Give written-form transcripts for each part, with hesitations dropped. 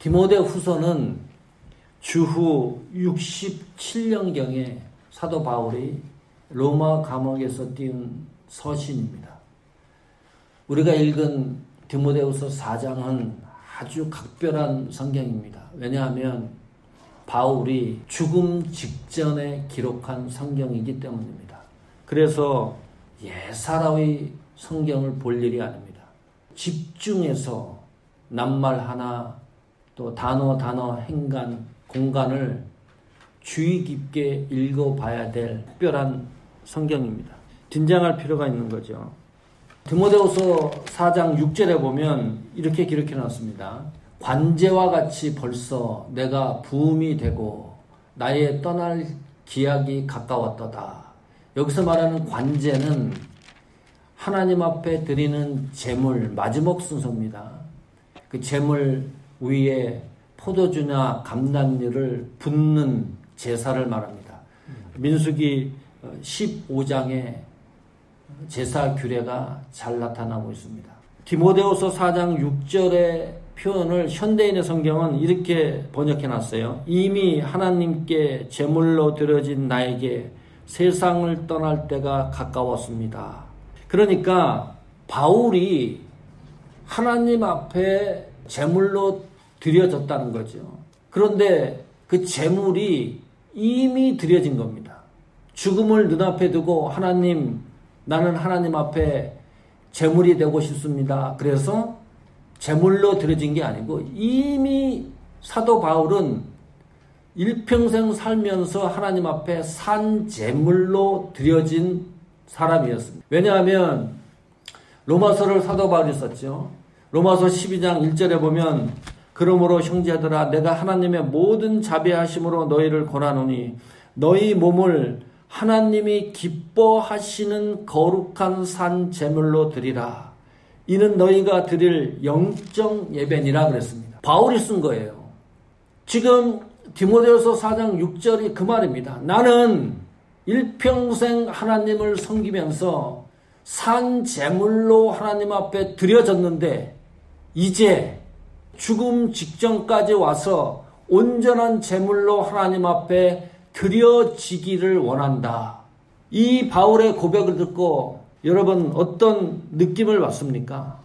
디모데 후서는 주후 67년경에 사도 바울이 로마 감옥에서 띄운 서신입니다. 우리가 읽은 디모데후서 4장은 아주 각별한 성경입니다. 왜냐하면 바울이 죽음 직전에 기록한 성경이기 때문입니다. 그래서 예사로이 성경을 볼 일이 아닙니다. 집중해서 낱말 하나 또 단어 행간 공간을 주의 깊게 읽어봐야 될 특별한 성경입니다. 긴장할 필요가 있는 거죠. 디모데후서 4장 6절에 보면 이렇게 기록해 놨습니다. 관제와 같이 벌써 내가 부음이 되고 나의 떠날 기약이 가까웠도다. 여기서 말하는 관제는 하나님 앞에 드리는 제물, 마지막 순서입니다. 그 제물 위에 포도주나 감람류를 붓는 제사를 말합니다. 민수기 15장에 제사 규례가 잘 나타나고 있습니다. 디모데후서 4장 6절의 표현을 현대인의 성경은 이렇게 번역해 놨어요. 이미 하나님께 제물로 드려진 나에게 세상을 떠날 때가 가까웠습니다. 그러니까 바울이 하나님 앞에 제물로 드려졌다는 거죠. 그런데 그 제물이 이미 드려진 겁니다. 죽음을 눈앞에 두고 하나님, 나는 하나님 앞에 제물이 되고 싶습니다. 그래서 제물로 드려진 게 아니고 이미 사도 바울은 일평생 살면서 하나님 앞에 산 제물로 드려진 사람이었습니다. 왜냐하면 로마서를 사도 바울이 썼죠. 로마서 12장 1절에 보면 그러므로 형제들아 내가 하나님의 모든 자비하심으로 너희를 권하노니 너희 몸을 하나님이 기뻐하시는 거룩한 산 제물로 드리라. 이는 너희가 드릴 영적 예배니라 그랬습니다. 바울이 쓴 거예요. 지금 디모데후서 4장 6절이 그 말입니다. 나는 일평생 하나님을 섬기면서 산 제물로 하나님 앞에 드려졌는데 이제 죽음 직전까지 와서 온전한 제물로 하나님 앞에 드려지기를 원한다. 이 바울의 고백을 듣고 여러분 어떤 느낌을 받습니까?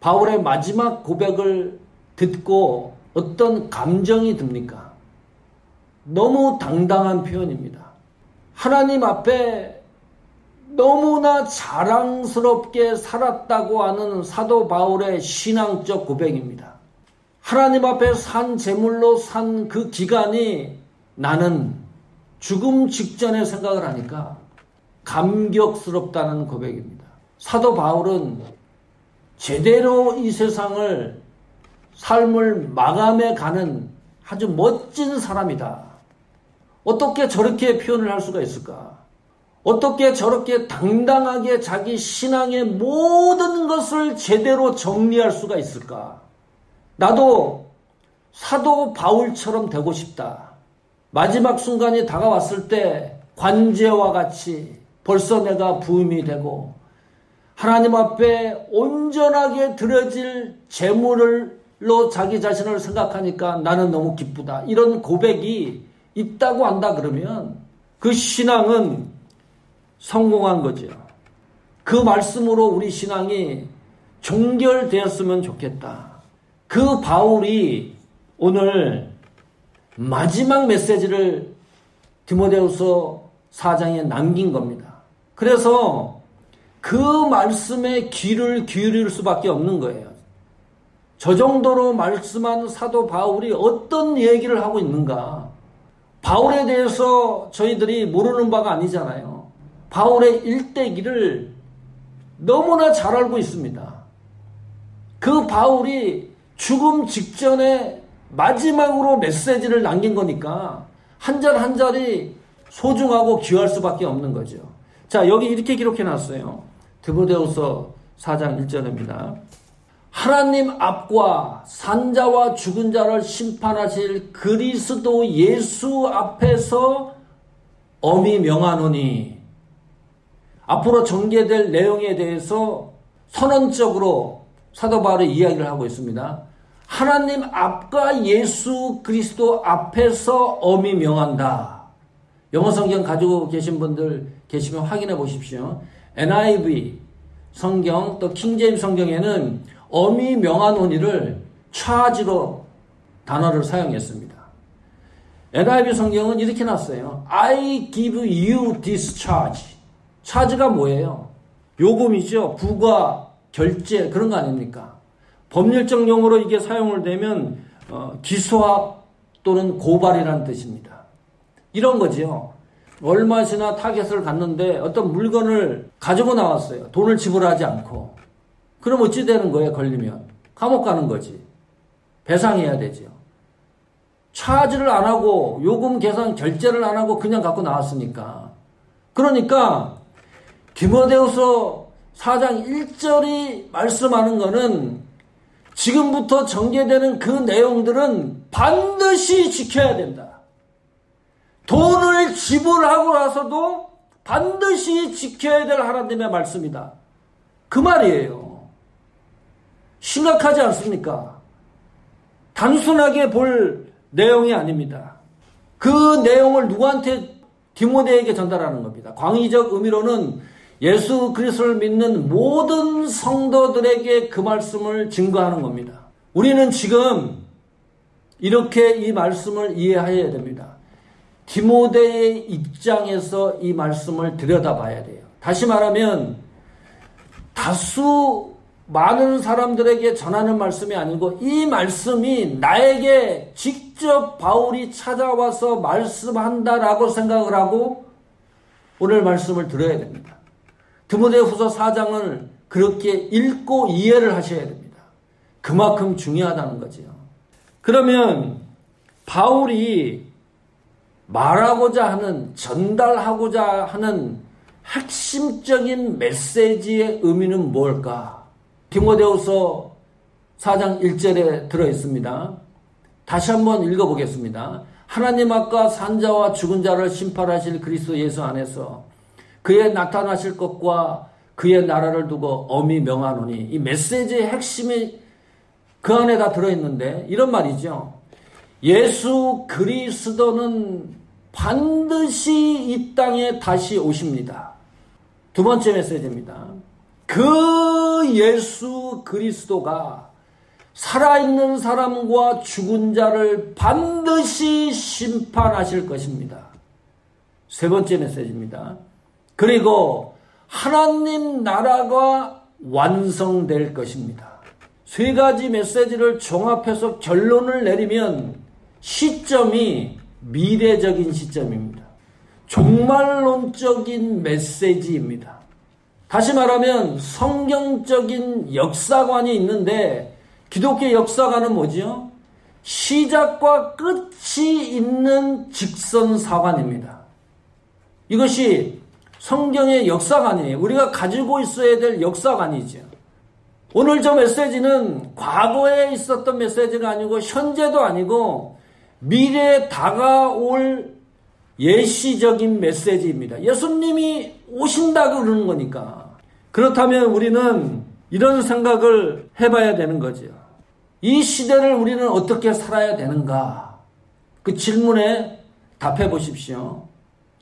바울의 마지막 고백을 듣고 어떤 감정이 듭니까? 너무 당당한 표현입니다. 하나님 앞에 너무나 자랑스럽게 살았다고 하는 사도 바울의 신앙적 고백입니다. 하나님 앞에 산 제물로 산 그 기간이 나는 죽음 직전에 생각을 하니까 감격스럽다는 고백입니다. 사도 바울은 제대로 이 세상을 삶을 마감해 가는 아주 멋진 사람이다. 어떻게 저렇게 표현을 할 수가 있을까? 어떻게 저렇게 당당하게 자기 신앙의 모든 것을 제대로 정리할 수가 있을까? 나도 사도 바울처럼 되고 싶다. 마지막 순간이 다가왔을 때 관제와 같이 벌써 내가 부음이 되고 하나님 앞에 온전하게 드려질 제물로 자기 자신을 생각하니까 나는 너무 기쁘다. 이런 고백이 있다고 한다 그러면 그 신앙은 성공한 거죠. 그 말씀으로 우리 신앙이 종결되었으면 좋겠다. 그 바울이 오늘 마지막 메시지를 디모데후서 4장에 남긴 겁니다. 그래서 그 말씀에 귀를 기울일 수밖에 없는 거예요. 저 정도로 말씀한 사도 바울이 어떤 얘기를 하고 있는가? 바울에 대해서 저희들이 모르는 바가 아니잖아요. 바울의 일대기를 너무나 잘 알고 있습니다. 그 바울이 죽음 직전에 마지막으로 메시지를 남긴 거니까 한 절 한 절이 소중하고 귀할 수밖에 없는 거죠. 자, 여기 이렇게 기록해 놨어요. 디모데후서 4장 1절입니다. 하나님 앞과 산자와 죽은 자를 심판하실 그리스도 예수 앞에서 엄히 명하노니 앞으로 전개될 내용에 대해서 선언적으로 사도 바울이 이야기를 하고 있습니다. 하나님 앞과 예수 그리스도 앞에서 엄히 명한다. 영어 성경 가지고 계신 분들 계시면 확인해 보십시오. NIV 성경 또 킹제임스 성경에는 엄히 명하노니를 charge로 단어를 사용했습니다. NIV 성경은 이렇게 놨어요. I give you this charge. charge가 뭐예요? 요금이죠. 부과, 결제 그런 거 아닙니까? 법률적 용어로 이게 사용을 되면 기소합 또는 고발이라는 뜻입니다. 이런 거지요. 월마트나 타겟을 갔는데 어떤 물건을 가지고 나왔어요. 돈을 지불하지 않고. 그럼 어찌 되는 거예요? 걸리면. 감옥 가는 거지. 배상해야 되죠. 차지를 안 하고 요금 계산 결제를 안 하고 그냥 갖고 나왔으니까. 그러니까 디모데후서 4장 1절이 말씀하는 거는 지금부터 전개되는 그 내용들은 반드시 지켜야 된다. 돈을 지불하고 나서도 반드시 지켜야 될 하나님의 말씀이다. 그 말이에요. 심각하지 않습니까? 단순하게 볼 내용이 아닙니다. 그 내용을 누구한테? 디모데에게 전달하는 겁니다. 광의적 의미로는 예수 그리스도를 믿는 모든 성도들에게 그 말씀을 증거하는 겁니다. 우리는 지금 이렇게 이 말씀을 이해해야 됩니다. 디모데의 입장에서 이 말씀을 들여다봐야 돼요. 다시 말하면 다수 많은 사람들에게 전하는 말씀이 아니고 이 말씀이 나에게 직접 바울이 찾아와서 말씀한다라고 생각을 하고 오늘 말씀을 들어야 됩니다. 디모데후서 4장을 그렇게 읽고 이해를 하셔야 됩니다. 그만큼 중요하다는 거죠. 그러면 바울이 말하고자 하는, 전달하고자 하는 핵심적인 메시지의 의미는 뭘까? 디모데후서 4장 1절에 들어있습니다. 다시 한번 읽어보겠습니다. 하나님 앞과 산자와 죽은 자를 심판하실 그리스도 예수 안에서 그의 나타나실 것과 그의 나라를 두고 엄히 명하노니, 이 메시지의 핵심이 그 안에 다 들어있는데 이런 말이죠. 예수 그리스도는 반드시 이 땅에 다시 오십니다. 두 번째 메시지입니다. 그 예수 그리스도가 살아있는 사람과 죽은 자를 반드시 심판하실 것입니다. 세 번째 메시지입니다. 그리고 하나님 나라가 완성될 것입니다. 세 가지 메시지를 종합해서 결론을 내리면 시점이 미래적인 시점입니다. 종말론적인 메시지입니다. 다시 말하면 성경적인 역사관이 있는데 기독교 역사관은 뭐지요? 시작과 끝이 있는 직선사관입니다. 이것이 성경의 역사관이에요. 우리가 가지고 있어야 될 역사관이죠. 오늘 저 메시지는 과거에 있었던 메시지가 아니고 현재도 아니고 미래에 다가올 예시적인 메시지입니다. 예수님이 오신다고 그러는 거니까. 그렇다면 우리는 이런 생각을 해봐야 되는 거죠. 이 시대를 우리는 어떻게 살아야 되는가? 그 질문에 답해 보십시오.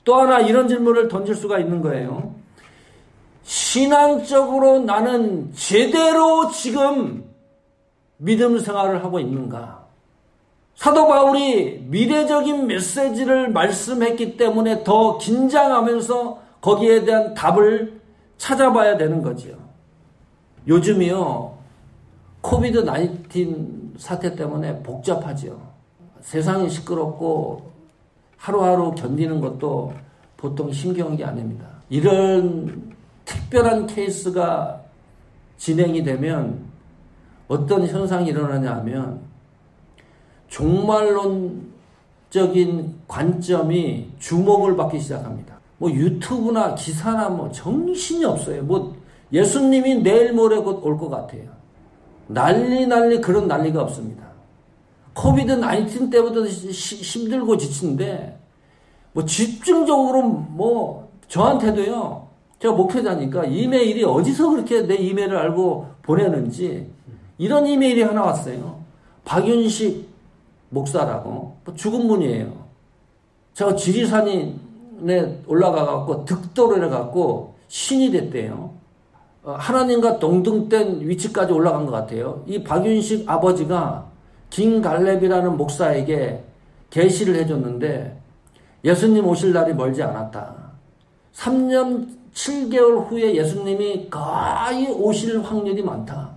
또 하나 이런 질문을 던질 수가 있는 거예요. 신앙적으로 나는 제대로 지금 믿음 생활을 하고 있는가? 사도 바울이 미래적인 메시지를 말씀했기 때문에 더 긴장하면서 거기에 대한 답을 찾아봐야 되는 거죠. 요즘이요, 코비드-19 사태 때문에 복잡하죠. 세상이 시끄럽고 하루하루 견디는 것도 보통 힘겨운 게 아닙니다. 이런 특별한 케이스가 진행이 되면 어떤 현상이 일어나냐 하면 종말론적인 관점이 주목을 받기 시작합니다. 뭐 유튜브나 기사나 뭐 정신이 없어요. 뭐 예수님이 내일 모레 곧 올 것 같아요. 난리 그런 난리가 없습니다. 코비드-19 때부터 힘들고 지치는데 뭐 집중적으로 뭐 저한테도요. 제가 목회자니까 이메일이 어디서 그렇게 내 이메일을 알고 보내는지 이런 이메일이 하나 왔어요. 박윤식 목사라고 죽은 분이에요. 제가 지리산에 올라가갖고 득도를 해갖고 신이 됐대요. 하나님과 동등된 위치까지 올라간 것 같아요. 이 박윤식 아버지가 김갈렙이라는 목사에게 계시를 해줬는데 예수님 오실 날이 멀지 않았다. 3년 7개월 후에 예수님이 거의 오실 확률이 많다.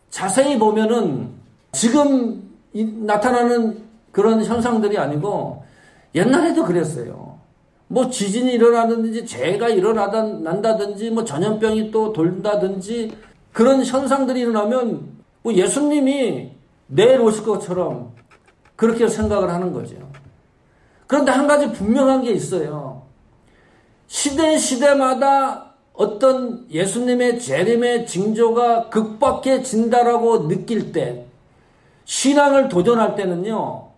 자세히 보면은 지금 나타나는 그런 현상들이 아니고 옛날에도 그랬어요. 뭐 지진이 일어나든지 재해가 난다든지 뭐 전염병이 또 돌다든지 그런 현상들이 일어나면 뭐 예수님이 내일 오실 것처럼 그렇게 생각을 하는 거죠. 그런데 한 가지 분명한 게 있어요. 시대마다 어떤 예수님의 재림의 징조가 극박해진다라고 느낄 때, 신앙을 도전할 때는요,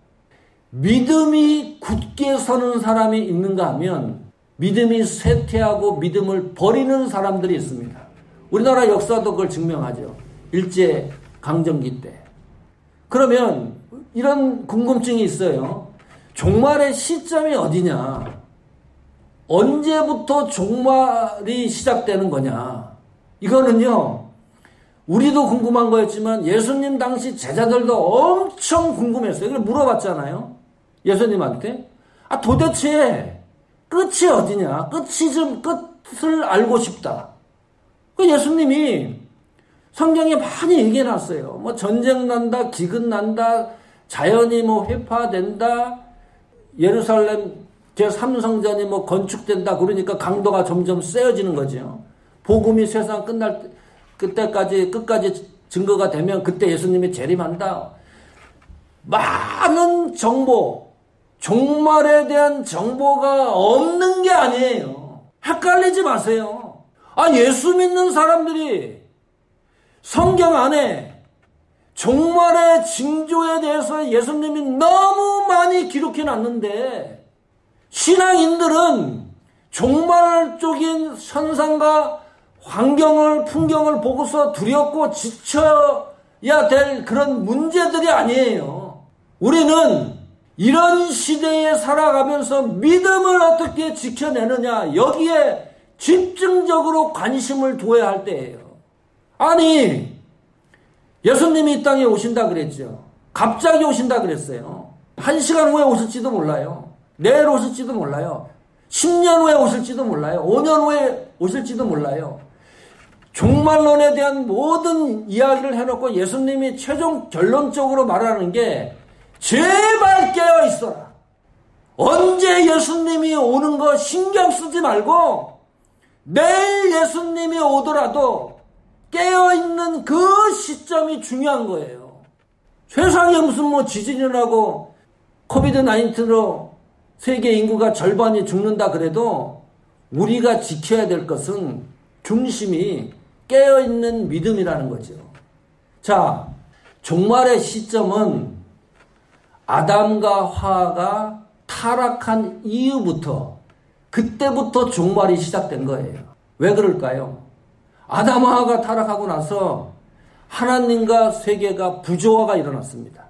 믿음이 굳게 서는 사람이 있는가 하면 믿음이 쇠퇴하고 믿음을 버리는 사람들이 있습니다. 우리나라 역사도 그걸 증명하죠. 일제강점기 때. 그러면 이런 궁금증이 있어요. 종말의 시점이 어디냐? 언제부터 종말이 시작되는 거냐? 이거는요, 우리도 궁금한 거였지만 예수님 당시 제자들도 엄청 궁금했어요. 그래서 물어봤잖아요. 예수님한테. 도대체 끝이 어디냐? 끝을 알고 싶다. 그 예수님이 성경에 많이 얘기해 놨어요. 뭐 전쟁 난다, 기근 난다, 자연이 뭐 회파된다, 예루살렘 제3성전이 뭐 건축된다. 그러니까 강도가 점점 세어지는 거죠. 복음이 세상 끝까지 증거가 되면 그때 예수님이 재림한다. 많은 정보, 종말에 대한 정보가 없는 게 아니에요. 헷갈리지 마세요. 예수 믿는 사람들이 성경 안에 종말의 징조에 대해서 예수님이 너무 많이 기록해 놨는데 신앙인들은 종말적인 현상과 풍경을 보고서 두렵고 지쳐야 될 그런 문제들이 아니에요. 우리는 이런 시대에 살아가면서 믿음을 어떻게 지켜내느냐, 여기에 집중적으로 관심을 두어야 할 때예요. 예수님이 이 땅에 오신다 그랬죠. 갑자기 오신다 그랬어요. 1시간 후에 오실지도 몰라요. 내일 오실지도 몰라요. 10년 후에 오실지도 몰라요. 5년 후에 오실지도 몰라요. 종말론에 대한 모든 이야기를 해놓고 예수님이 최종 결론적으로 말하는 게 제발 깨어 있어라. 언제 예수님이 오는 거 신경 쓰지 말고 내일 예수님이 오더라도 깨어있는 그 시점이 중요한 거예요. 세상에 무슨 지진이 일어나고 코비드-19로 세계 인구가 절반이 죽는다 그래도 우리가 지켜야 될 것은 중심이 깨어있는 믿음이라는 거죠. 자, 종말의 시점은 아담과 하와가 타락한 이후부터, 그때부터 종말이 시작된 거예요. 왜 그럴까요? 아담 하와가 타락하고 나서 하나님과 세계가 부조화가 일어났습니다.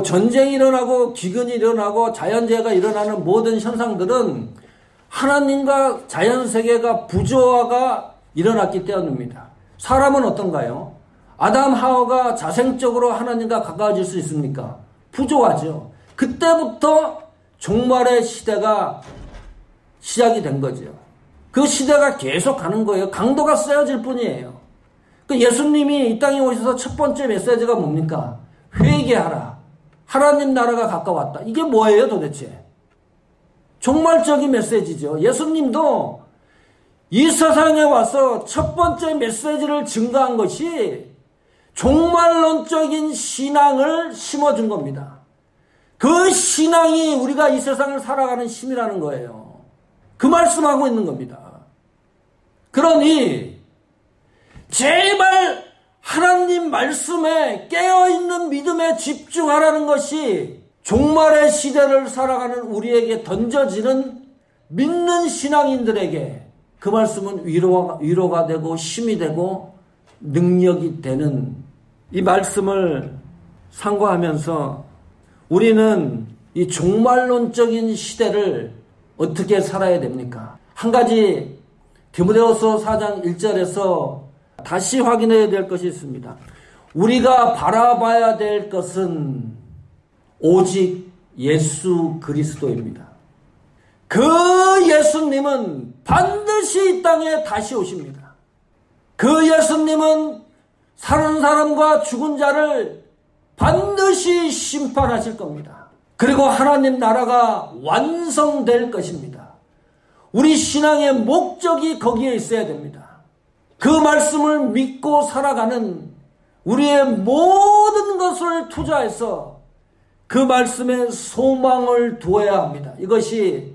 전쟁이 일어나고 기근이 일어나고 자연재해가 일어나는 모든 현상들은 하나님과 자연세계가 부조화가 일어났기 때문입니다. 사람은 어떤가요? 아담 하와가 자생적으로 하나님과 가까워질 수 있습니까? 부조화죠. 그때부터 종말의 시대가 시작이 된 거죠. 그 시대가 계속 가는 거예요. 강도가 세어질 뿐이에요. 예수님이 이 땅에 오셔서 첫 번째 메시지가 뭡니까? 회개하라. 하나님 나라가 가까웠다. 이게 뭐예요 도대체? 종말적인 메시지죠. 예수님도 이 세상에 와서 첫 번째 메시지를 증거한 것이 종말론적인 신앙을 심어준 겁니다. 그 신앙이 우리가 이 세상을 살아가는 힘이라는 거예요. 그 말씀하고 있는 겁니다. 그러니 제발 하나님 말씀에 깨어있는 믿음에 집중하라는 것이 종말의 시대를 살아가는 우리에게 던져지는 믿는 신앙인들에게 그 말씀은 위로가 되고 힘이 되고 능력이 되는, 이 말씀을 상고하면서 우리는 이 종말론적인 시대를 어떻게 살아야 됩니까? 한 가지 디모데후서 4장 1절에서 다시 확인해야 될 것이 있습니다. 우리가 바라봐야 될 것은 오직 예수 그리스도입니다. 그 예수님은 반드시 이 땅에 다시 오십니다. 그 예수님은 사는 사람과 죽은 자를 반드시 심판하실 겁니다. 그리고 하나님 나라가 완성될 것입니다. 우리 신앙의 목적이 거기에 있어야 됩니다. 그 말씀을 믿고 살아가는 우리의 모든 것을 투자해서 그 말씀에 소망을 두어야 합니다. 이것이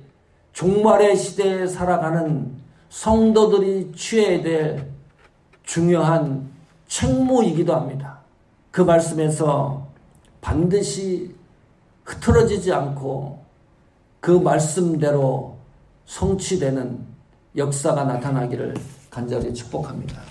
종말의 시대에 살아가는 성도들이 취해야 될 중요한 책무이기도 합니다. 그 말씀에서 반드시 흐트러지지 않고 그 말씀대로 성취되는 역사가 나타나기를 간절히 축복합니다.